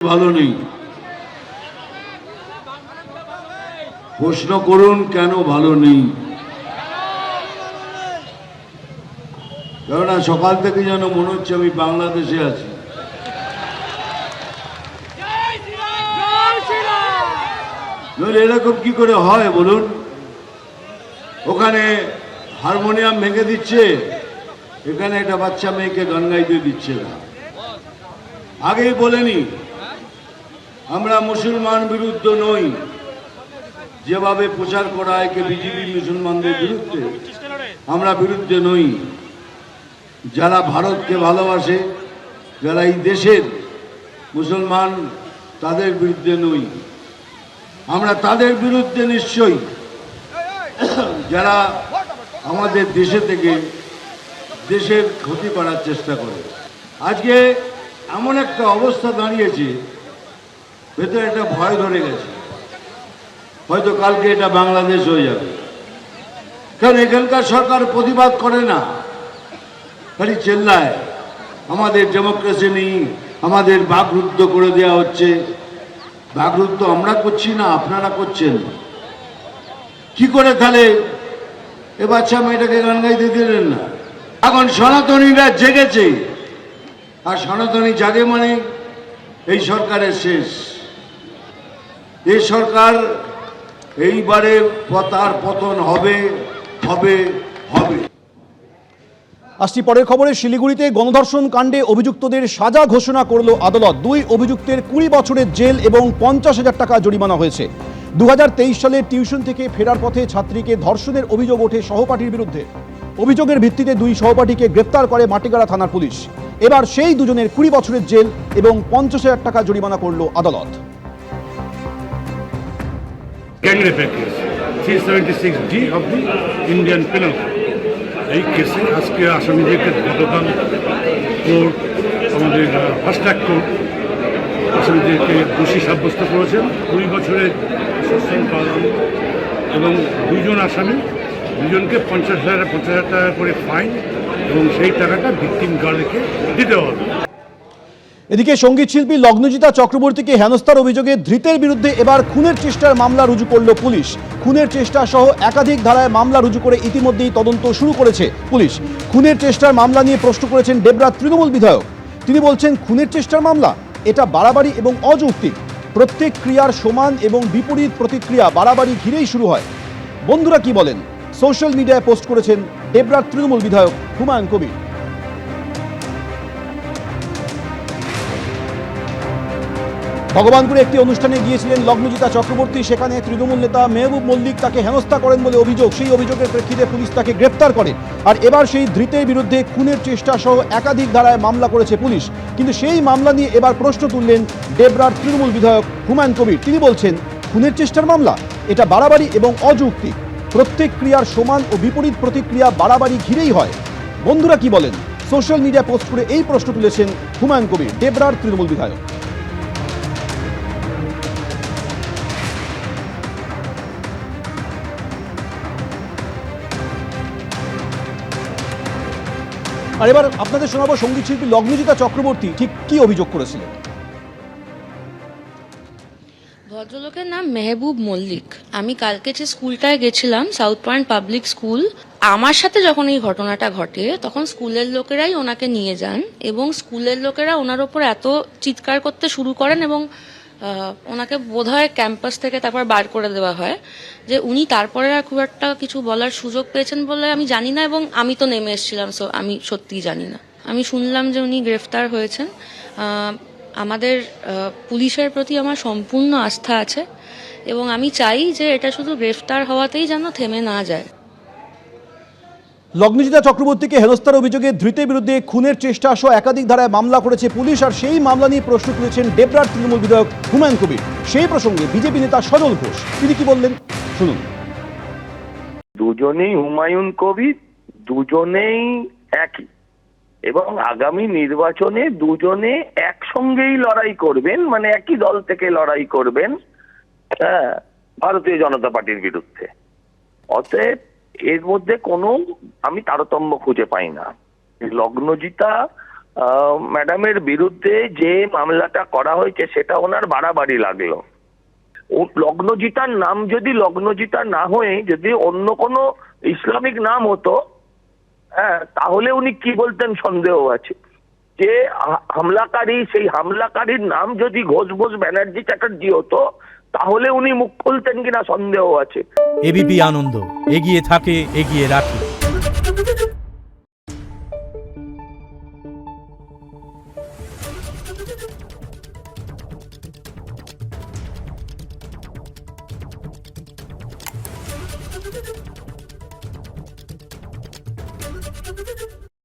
ভালো নেই। প্রশ্ন করুন কেন ভালো নেই। কেননা সকাল থেকে যেন মনে হচ্ছে আমি বাংলাদেশে আছি। এরকম কি করে হয় বলুন? ওখানে হারমোনিয়াম ভেঙে দিচ্ছে, এখানে একটা বাচ্চা মেয়েকে গান গাইতে দিচ্ছে না। আগেই বলেনি আমরা মুসলমান বিরুদ্ধ নই, যেভাবে প্রচার করা হয় কে বিজেপি মুসলমানদের বিরুদ্ধে, আমরা বিরুদ্ধে নই। যারা ভারতকে ভালোবাসে, যারা এই দেশের মুসলমান, তাদের বিরুদ্ধে নই আমরা, তাদের বিরুদ্ধে নিশ্চয়ই যারা আমাদের দেশে থেকে দেশের ক্ষতি করার চেষ্টা করে। আজকে এমন একটা অবস্থা দাঁড়িয়েছে, ভেতরে একটা ভয় ধরে গেছে, হয়তো কালকে এটা বাংলাদেশ হয়ে যাবে। কারণ এখানকার সরকার প্রতিবাদ করে না, খালি চেল্লায় আমাদের ডেমোক্রেসি নেই, আমাদের বাকরুদ্ধ করে দেওয়া হচ্ছে। বাকরুদ্ধ আমরা করছি না, আপনারা করছেন। কি করে তাহলে এ বাচ্চা মেয়েটাকে গান গাইতে দিলেন না? এখন সনাতনীরা জেগেছে, আর সনাতনী জাগে মানে এই সরকারের শেষ। এই সরকার এইবারে তার পতন হবে হবে হবে। আসছি পরের খবরে। শিলিগুড়িতে গণধর্ষণ কাণ্ডে অভিযুক্তদের সাজা ঘোষণা করল আদালত। 2 অভিযুক্তের 20 বছরের জেল এবং 50,000 টাকা জরিমানা হয়েছে। 2023 সালে টিউশন থেকে ফেরার পথে ছাত্রীকে ধর্ষণের অভিযোগ ওঠে সহপাঠীর বিরুদ্ধে। অভিযোগের ভিত্তিতে 2 সহপাঠীকে গ্রেপ্তার করে মাটিগাড়া থানার পুলিশ। এবার সেই দুজনের 20 বছরের জেল এবং 50,000 টাকা জরিমানা করল আদালত। Gang rape case 376D of the Indian Penal Code। এই কেসে আজকে আসামিদেরকে গতকাল কোর্ট, আমাদের ফার্স্ট ট্র্যাক কোর্ট আসামিদেরকে দোষী সাব্যস্ত করেছেন। 20 বছরের সশ্রম কারাদণ্ড এবং 2 জন আসামি, 2 জনকে 50,000 টাকা করে ফাইন এবং সেই টাকাটা ভিকটিম গার্লকে দিতে হবে। এদিকে সঙ্গীত শিল্পী লগ্নজিতা চক্রবর্তীকে হেনস্থার অভিযোগে ধৃতের বিরুদ্ধে এবার খুনের চেষ্টার মামলা রুজু করল পুলিশ। খুনের চেষ্টা সহ একাধিক ধারায় মামলা রুজু করে ইতিমধ্যেই তদন্ত শুরু করেছে পুলিশ। খুনের চেষ্টার মামলা নিয়ে প্রশ্ন করেছেন ডেবরার তৃণমূল বিধায়ক। তিনি বলছেন, খুনের চেষ্টার মামলা এটা বাড়াবাড়ি এবং অযৌক্তিক। প্রত্যেক ক্রিয়ার সমান এবং বিপরীত প্রতিক্রিয়া বাড়াবাড়ি ঘিরেই শুরু হয়। বন্ধুরা কি বলেন, সোশ্যাল মিডিয়ায় পোস্ট করেছেন ডেবরার তৃণমূল বিধায়ক হুমায়ুন কবির। ভগবানপুরে একটি অনুষ্ঠানে গিয়েছিলেন লগ্নজিতা চক্রবর্তী। সেখানে তৃণমূল নেতা মেহবুব মল্লিক তাকে হেনস্থা করেন বলে অভিযোগ। সেই অভিযোগের প্রেক্ষিতে পুলিশ তাকে গ্রেপ্তার করে। আর এবার সেই ধৃতের বিরুদ্ধে খুনের চেষ্টা সহ একাধিক ধারায় মামলা করেছে পুলিশ। কিন্তু সেই মামলা নিয়ে এবার প্রশ্ন তুললেন ডেবরার তৃণমূল বিধায়ক হুমায়ুন কবির। তিনি বলছেন, খুনের চেষ্টার মামলা এটা বাড়াবাড়ি এবং অযৌক্তিক। প্রত্যেক ক্রিয়ার সমান ও বিপরীত প্রতিক্রিয়া বাড়াবাড়ি ঘিরেই হয়। বন্ধুরা কি বলেন, সোশ্যাল মিডিয়া পোস্ট করে এই প্রশ্ন তুলেছেন হুমায়ুন কবির, ডেবরার তৃণমূল বিধায়ক। আর এবার আপনাদের শোনাবো সঙ্গীত শিল্পী লগ্নজিতা চক্রবর্তী ঠিক কি অভিযোগ করেছিলেন। ভদ্রলোকের নাম মেহবুব মল্লিক। আমি কালকে যে স্কুলটায় গেছিলাম, সাউথ পয়েন্ট পাবলিক স্কুল, আমার সাথে যখন এই ঘটনাটা ঘটে তখন স্কুলের লোকেরাই ওনাকে নিয়ে যান এবং স্কুলের লোকেরা ওনার ওপর এত চিৎকার করতে শুরু করেন এবং ওনাকে বোধহয় ক্যাম্পাস থেকে তারপর বার করে দেওয়া হয়, যে উনি তারপরে আর খুব একটা কিছু বলার সুযোগ পেয়েছেন বলে আমি জানি না, এবং আমি তো নেমে এসেছিলাম, সো আমি সত্যিই জানি না। আমি শুনলাম যে উনি গ্রেফতার হয়েছেন। আমাদের পুলিশের প্রতি আমার সম্পূর্ণ আস্থা আছে এবং আমি চাই যে এটা শুধু গ্রেফতার হওয়াতেই যেন থেমে না যায়। লগ্নজিতা চক্রবর্তীকে হেনস্থার অভিযোগে ধৃতের বিরুদ্ধে খুনের চেষ্টা সহ একাধিক ধারায় মামলা করেছে পুলিশ। আর সেই মামলা নিয়ে প্রশ্ন তুলেছেন ডেবরার তৃণমূল বিধায়ক হুমায়ুন কবির। সেই প্রসঙ্গে বিজেপি নেতা সজল ঘোষ তিনি কি বললেন শুনুন। দুজনেই হুমায়ুন কবির, দুজনেই একই, এবং আগামী নির্বাচনে দুজনে একসঙ্গেই লড়াই করবেন, মানে একই দল থেকে লড়াই করবেন ভারতীয় জনতা পার্টির বিরুদ্ধে। অতএব এর মধ্যে কোনো আমি তারতম্য খুঁজে পাই না। লগ্নজিতা ম্যাডামের বিরুদ্ধে যে মামলাটা করা হয়েছে সেটা ওনার বাড়াবাড়ি লাগলো। ও লগ্নজিতার নাম যদি লগ্নজিতা না হয়ে যদি অন্য কোনো ইসলামিক নাম হতো, হ্যাঁ, তাহলে উনি কি বলতেন সন্দেহ আছে। যে হামলাকারী, সেই হামলাকারীর নাম যদি ঘোষ ব্যানার্জি চ্যাটার্জি হতো তাহলে উনি মুখ খুলতেন কিনা সন্দেহ আছে। এবিপি আনন্দ, এগিয়ে থাকে, এগিয়ে রাখে।